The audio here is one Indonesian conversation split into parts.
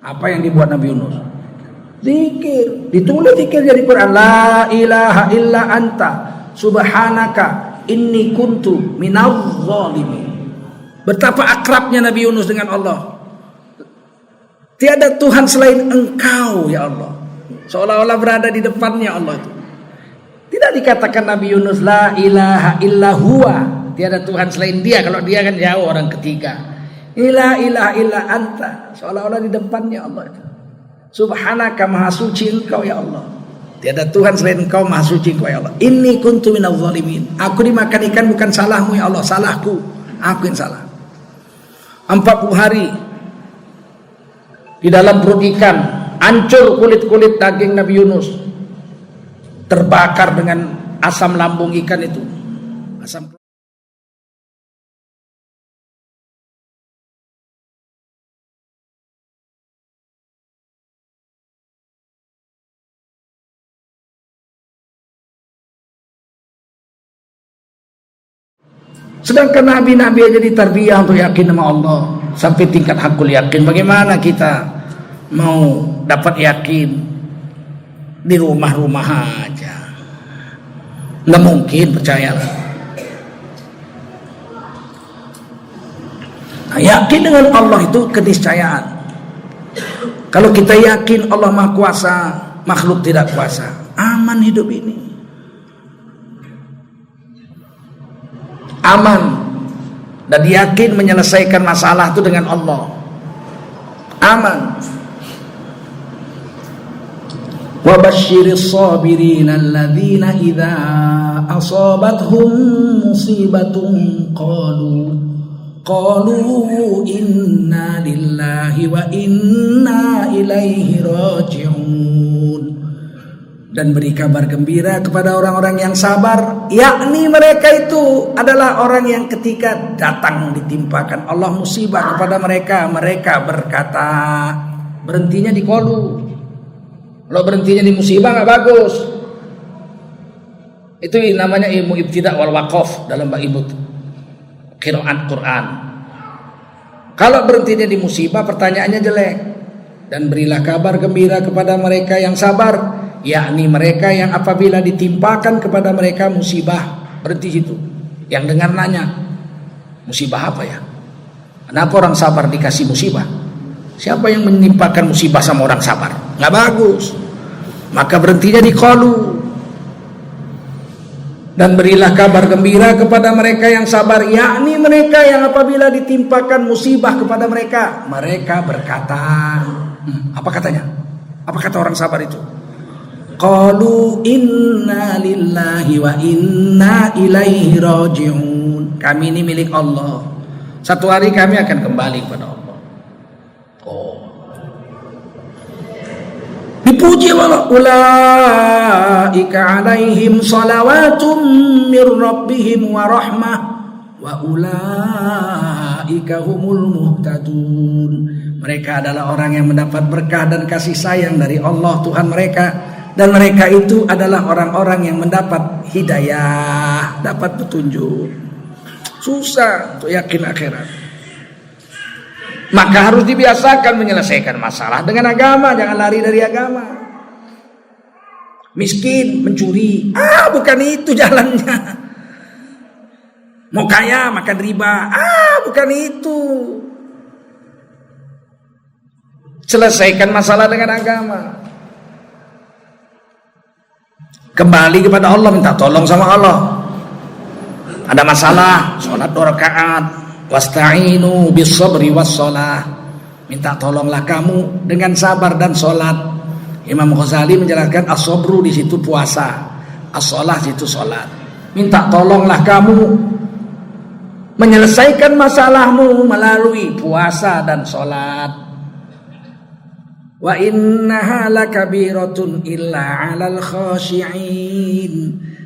Apa yang dibuat Nabi Yunus? Zikir. Ditulis zikir jadi Quran. La ilaha illa anta subhanaka inni kuntu minadz zalimin. Betapa akrabnya Nabi Yunus dengan Allah. Tiada Tuhan selain Engkau ya Allah. Seolah-olah berada di depannya Allah itu. Tidak dikatakan Nabi Yunus la ilaha illa huwa. Tiada Tuhan selain Dia. Kalau Dia kan jauh orang ketiga. La ilaha illa anta. Seolah-olah di depannya Allah itu. Subhanaka maha suci Engkau ya Allah. Tiada Tuhan selain Engkau, maha suci Engkau ya Allah. Inni kuntu minadz zalimin. Aku dimakan ikan bukan salahmu ya Allah, salahku. Aku yang salah. 40 hari di dalam perut ikan, hancur kulit-kulit daging Nabi Yunus, terbakar dengan asam lambung ikan itu. Asam. Sedangkan nabi-nabi aja ditarbiyah untuk yakin sama Allah sampai tingkat hakul yakin. Bagaimana kita mau dapat yakin di rumah-rumah aja? Nggak mungkin, percayalah. Nah, yakin dengan Allah itu keniscayaan. Kalau kita yakin Allah Maha Kuasa, makhluk tidak kuasa, aman hidup ini. Aman dan yakin menyelesaikan masalah itu dengan Allah. Aman. Wa basyiris sabirin alladzina idza asabathum musibatun qalu inna lillahi wa inna ilaihi raji'un. Dan beri kabar gembira kepada orang-orang yang sabar, yakni mereka itu adalah orang yang ketika datang ditimpakan Allah musibah kepada mereka, mereka berkata, berhentinya di qalu. Kalau berhentinya di musibah nggak bagus. Itu namanya ilmu ibtida wal waqaf dalam ilmu qiraat Quran. Kalau berhentinya di musibah, pertanyaannya jelek. Dan berilah kabar gembira kepada mereka yang sabar, yakni mereka yang apabila ditimpakan kepada mereka musibah, berhenti situ. Yang dengar nanya, musibah apa ya? Kenapa orang sabar dikasih musibah? Siapa yang menimpakan musibah sama orang sabar? Nggak bagus. Maka berhentinya di qalu. Dan berilah kabar gembira kepada mereka yang sabar, yakni mereka yang apabila ditimpakan musibah kepada mereka, mereka berkata, apa katanya? Apa kata orang sabar itu? Qalu inna lillahi wa inna ilaihi raji'un. Kami ini milik Allah. Satu hari kami akan kembali kepada Allah. Dipuji Allah. Ulaika alaihim salawatum mir rabbihim wa rahmah wa ulaika humul muhtadun. Mereka adalah orang yang mendapat berkah dan kasih sayang dari Allah Tuhan mereka, dan mereka itu adalah orang-orang yang mendapat hidayah, dapat petunjuk. Susah untuk yakin akhirat. Maka harus dibiasakan menyelesaikan masalah dengan agama, jangan lari dari agama. Miskin, mencuri, bukan itu jalannya. Mau kaya, makan riba, bukan itu. Selesaikan masalah dengan agama. Kembali kepada Allah, minta tolong sama Allah. Ada masalah, sholat 2 rakaat. Wasta'inu bis-sabri was-shalah. Minta tolonglah kamu dengan sabar dan sholat. Imam Ghazali menjelaskan as-sabru di situ puasa, as-shalah di situ sholat. Minta tolonglah kamu menyelesaikan masalahmu melalui puasa dan sholat. Wa innaha lakabiratun illa 'alal khashi'in.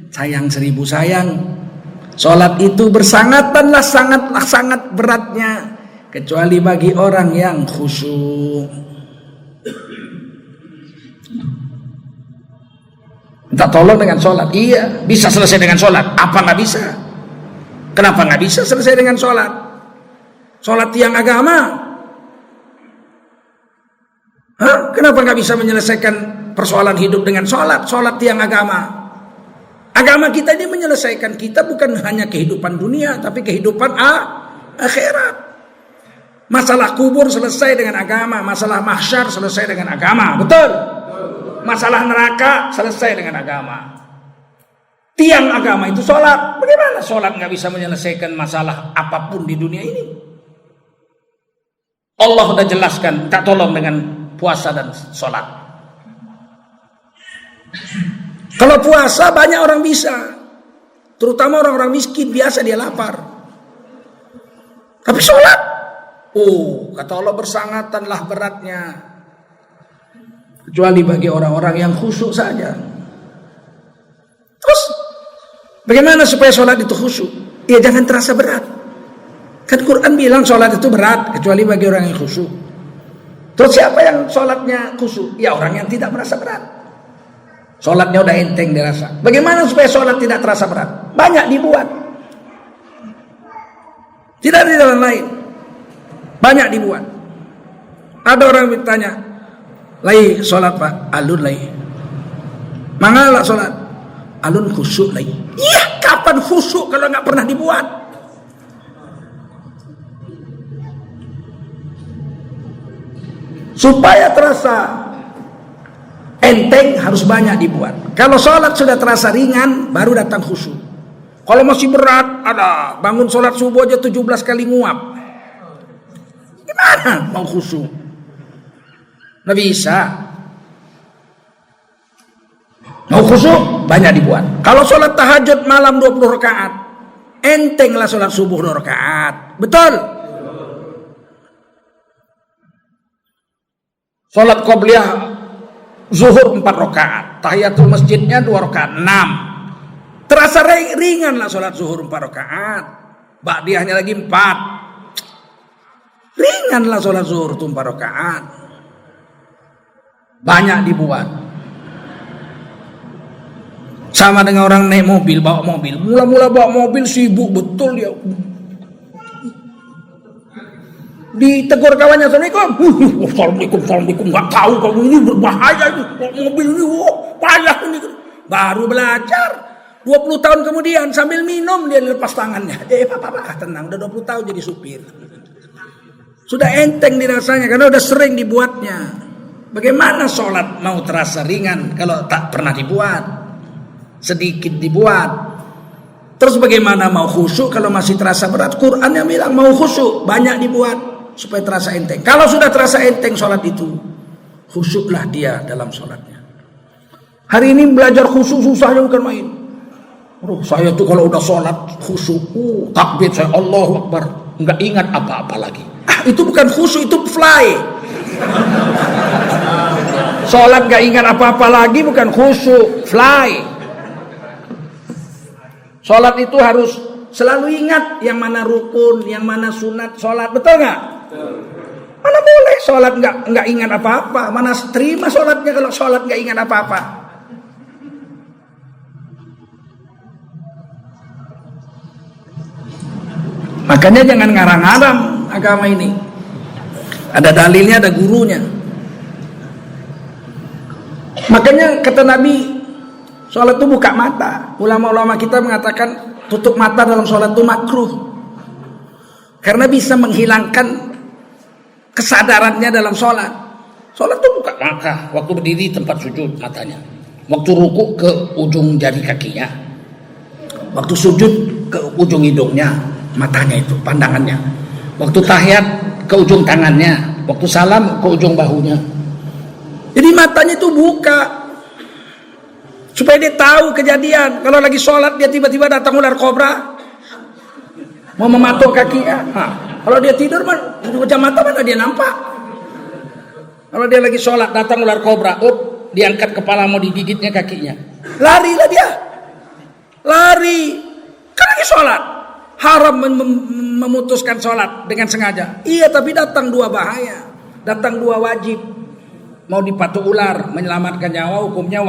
Sayang 1000 sayang, sholat itu bersangat-sangat sangat beratnya, kecuali bagi orang yang khusyuk. Minta tolong dengan sholat. Iya, bisa selesai dengan sholat. Apa nggak bisa? Kenapa nggak bisa selesai dengan sholat? Sholat tiang agama. Hah? Kenapa nggak bisa menyelesaikan persoalan hidup dengan sholat? Sholat tiang agama. Agama kita ini menyelesaikan kita bukan hanya kehidupan dunia, tapi kehidupan akhirat. Masalah kubur selesai dengan agama, masalah mahsyar selesai dengan agama, betul? Masalah neraka selesai dengan agama. Tiang agama itu sholat. Bagaimana sholat nggak bisa menyelesaikan masalah apapun di dunia ini? Allah sudah jelaskan, tak tolong dengan puasa dan sholat. Kalau puasa banyak orang bisa, terutama orang-orang miskin, biasa dia lapar. Tapi sholat, kata Allah, bersangatanlah beratnya. Kecuali bagi orang-orang yang khusyuk saja. Terus, bagaimana supaya sholat itu khusyuk? Ya jangan terasa berat. Kan Quran bilang sholat itu berat, kecuali bagi orang yang khusyuk. Terus siapa yang sholatnya khusyuk? Ya orang yang tidak merasa berat. Sholatnya udah enteng dirasa. Bagaimana supaya sholat tidak terasa berat? Banyak dibuat. Tidak ada jalan lain. Banyak dibuat. Ada orang bertanya, "Lai sholat pak, alun lai. Mangala sholat, alun khusyuk lai." Iya, kapan khusyuk kalau nggak pernah dibuat? Supaya terasa enteng harus banyak dibuat. Kalau sholat sudah terasa ringan, baru datang khusyuk. Kalau masih berat, ada bangun sholat subuh aja 17 kali nguap. Gimana mau khusyuk? Nggak bisa. Mau khusyuk, banyak dibuat. Kalau sholat tahajud malam 20 rakaat, entenglah sholat subuh 2 rakaat. Betul? Sholat qobliyah zuhur 4 rakaat, tahiyatul masjidnya 2 rakaat, 6. Terasa ringan lah sholat zuhur 4 rakaat, ba'diyahnya lagi 4. Ringan lah sholat zuhur itu 4 rakaat. Banyak dibuat. Sama dengan orang naik mobil, bawa mobil. Mula-mula bawa mobil sibuk betul dia. Ditegur kawannya, Assalamualaikum, nggak tahu kalau ini berbahaya ini, mobil ini, payah ini. Baru belajar, 20 tahun kemudian sambil minum dia lepas tangannya. Pak, tenang, udah 20 tahun jadi supir. Sudah enteng dirasanya karena udah sering dibuatnya. Bagaimana sholat mau terasa ringan kalau tak pernah dibuat? Sedikit dibuat. Terus bagaimana mau khusyuk kalau masih terasa berat? Quran yang bilang mau khusyuk, banyak dibuat supaya terasa enteng. Kalau sudah terasa enteng sholat itu, khusyuklah dia dalam sholatnya. Hari ini belajar khusyuk susahnya bukan main. Saya tuh kalau udah sholat khusyuk, takbir saya Allahu Akbar, nggak ingat apa-apa lagi. Itu bukan khusyuk, itu fly. Sholat nggak ingat apa-apa lagi bukan khusyuk, fly. Sholat itu harus selalu ingat yang mana rukun, yang mana sunat sholat, betul nggak? Mana boleh sholat nggak ingat apa-apa? Mana terima sholatnya kalau sholat nggak ingat apa-apa? Makanya jangan ngarang-ngarang agama ini. Ada dalilnya, ada gurunya. Makanya kata Nabi, sholat itu buka mata. Ulama-ulama kita mengatakan tutup mata dalam sholat itu makruh. Karena bisa menghilangkan kesadarannya dalam sholat. Sholat itu buka mata. Waktu berdiri tempat sujud matanya. Waktu ruku ke ujung jari kakinya. Waktu sujud ke ujung hidungnya. Matanya itu, pandangannya. Waktu tahiyat ke ujung tangannya. Waktu salam ke ujung bahunya. Jadi matanya itu buka. Supaya dia tahu kejadian. Kalau lagi sholat dia tiba-tiba datang ular kobra, mau mematuk kakinya. Kalau dia tidur pejam mata mana dia nampak. Kalau dia lagi sholat datang ular kobra, diangkat kepala mau digigitnya kakinya, larilah dia. Lari. Kan lagi sholat. Haram memutuskan sholat dengan sengaja. Iya, tapi datang 2 bahaya. Datang 2 wajib. Mau dipatuk ular, menyelamatkan nyawa, hukumnya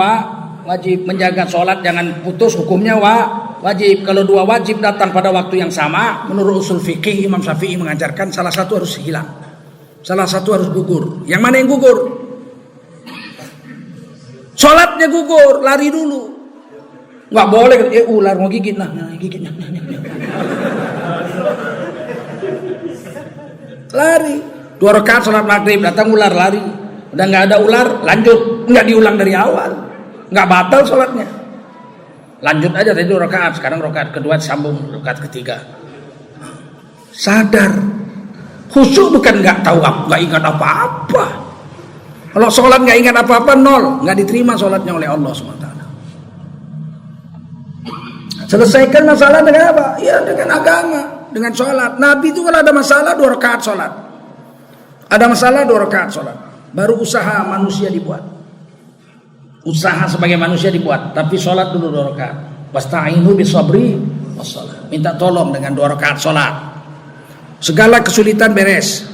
wajib. Menjaga sholat jangan putus, hukumnya wajib. Kalau 2 wajib datang pada waktu yang sama, menurut usul fikih Imam Syafi'i mengajarkan salah satu harus hilang, salah satu harus gugur. Yang mana yang gugur? Sholatnya gugur, lari dulu. Nggak boleh, ular mau gigit, gigit. Lari. 2 rakaat sholat maghrib, datang ular, lari. Udah nggak ada ular, lanjut. Nggak diulang dari awal. Nggak batal sholatnya. Lanjut aja tadi 2 rakaat, sekarang rakaat kedua sambung rakaat ketiga. Sadar. Khusyuk bukan nggak tahu, nggak ingat apa-apa. Kalau sholat nggak ingat apa-apa, nol, nggak diterima sholatnya oleh Allah SWT. Selesaikan masalah dengan apa? Ya dengan agama, dengan sholat. Nabi itu kalau ada masalah 2 rakaat sholat. Ada masalah 2 rakaat sholat. Baru usaha manusia dibuat. Usaha sebagai manusia dibuat, tapi sholat dulu 2 rakaat. Wasta'inu bisabri wassalah. Minta tolong dengan 2 rakaat sholat. Segala kesulitan beres.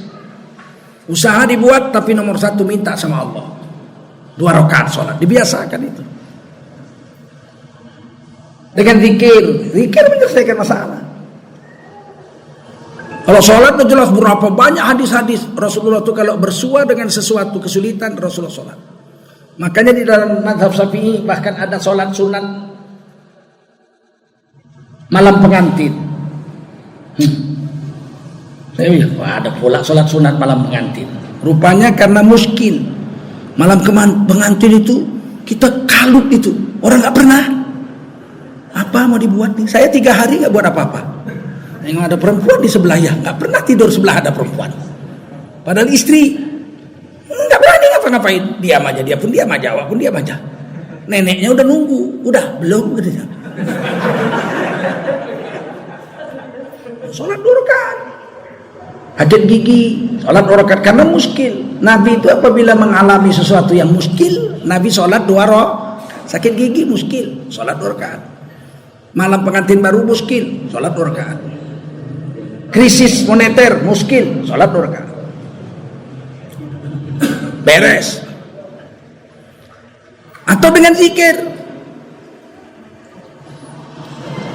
Usaha dibuat, tapi nomor 1 minta sama Allah. 2 rakaat sholat. Dibiasakan itu. Dengan zikir menyelesaikan masalah. Kalau sholat itu jelas berapa banyak hadis-hadis Rasulullah itu kalau bersua dengan sesuatu kesulitan Rasulullah sholat. Makanya di dalam mazhab Syafi'i bahkan ada sholat sunat malam pengantin. Ada pula sholat sunat malam pengantin. Rupanya karena muskil. Malam pengantin itu kita kalut itu. Orang nggak pernah. Apa mau dibuat nih? Saya 3 hari nggak buat apa-apa. Yang ada perempuan di sebelah ya, nggak pernah tidur sebelah ada perempuan. Padahal istri nggak berani ngapa-ngapain, diam aja, dia pun diam aja, awak pun diam aja. Neneknya udah nunggu, udah belum katanya. Sholat 2 rakaat. Hajat gigi, sholat 2 rakaat karena muskil. Nabi itu apabila mengalami sesuatu yang muskil, Nabi sholat 2 rakaat. Sakit gigi muskil, sholat 2 rakaat. Malam pengantin baru muskil, sholat 2 rakaat. Krisis moneter muskil, sholat 2 rakaat. Beres. Atau dengan zikir.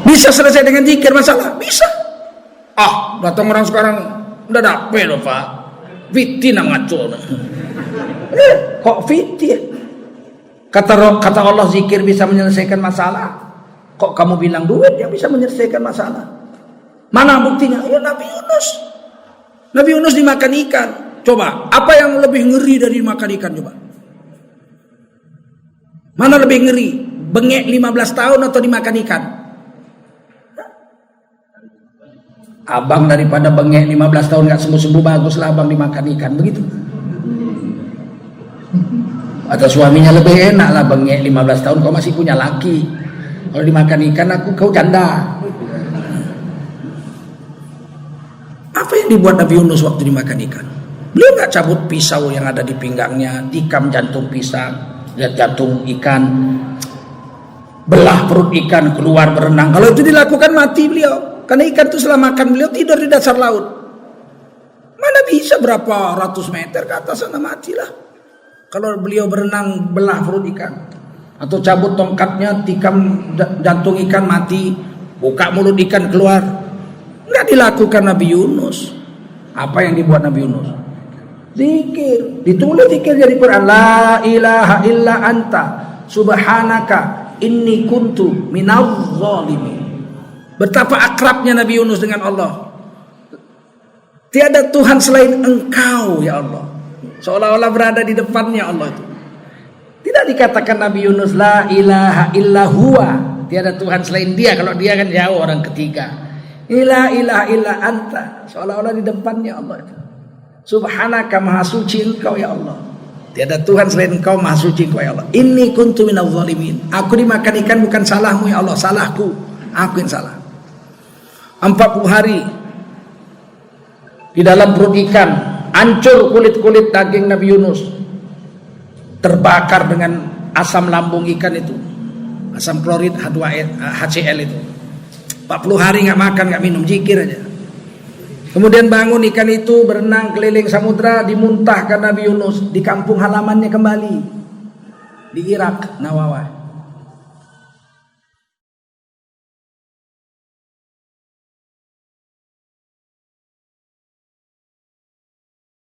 Bisa selesai dengan zikir masalah? Bisa. Datang orang sekarang udah dapet loh Pak. Fiti nama ngaco. Kok fiti? Kata Allah zikir bisa menyelesaikan masalah. Kok kamu bilang duit yang bisa menyelesaikan masalah? Mana buktinya? Ya Nabi Yunus. Nabi Yunus dimakan ikan. Coba, apa yang lebih ngeri dari makan ikan coba? Mana lebih ngeri? Bengek 15 tahun atau dimakan ikan? Abang daripada bengek 15 tahun gak sembuh-sembuh, baguslah abang dimakan ikan, begitu. Atau suaminya lebih enak lah bengek 15 tahun, kau masih punya laki. Kalau dimakan ikan kau janda. Apa yang dibuat Nabi Yunus waktu dimakan ikan? Beliau nggak cabut pisau yang ada di pinggangnya, tikam jantung pisang, jantung ikan, belah perut ikan, keluar berenang. Kalau itu dilakukan mati beliau, karena ikan itu setelah makan beliau tidur di dasar laut. Mana bisa berapa ratus meter ke atas sana, matilah. Kalau beliau berenang belah perut ikan, atau cabut tongkatnya tikam jantung ikan, mati, buka mulut ikan keluar. Nggak dilakukan Nabi Yunus. Apa yang dibuat Nabi Yunus? Zikir. Ditulis zikir dari Quran. La ilaha illa anta subhanaka inni kuntu minadz zalimin. Betapa akrabnya Nabi Yunus dengan Allah. Tiada Tuhan selain Engkau ya Allah. Seolah-olah berada di depannya Allah itu. Tidak dikatakan Nabi Yunus la ilaha illa huwa. Tiada Tuhan selain Dia. Kalau Dia kan jauh, orang ketiga. La ilaha illa anta. Seolah-olah di depannya Allah itu. Subhanaka, maha suci Engkau ya Allah. Tiada Tuhan selain Engkau, maha suci Engkau ya Allah. Inni kuntu minadz zalimin. Aku dimakan ikan bukan salahmu ya Allah, salahku. Aku yang salah. 40 hari di dalam perut ikan, hancur kulit-kulit daging Nabi Yunus. Terbakar dengan asam lambung ikan itu. Asam klorid HCl itu. 40 hari nggak makan, nggak minum, zikir aja. Kemudian bangun ikan itu berenang keliling samudra, dimuntahkan Nabi Yunus di kampung halamannya kembali di Irak, Nawawa.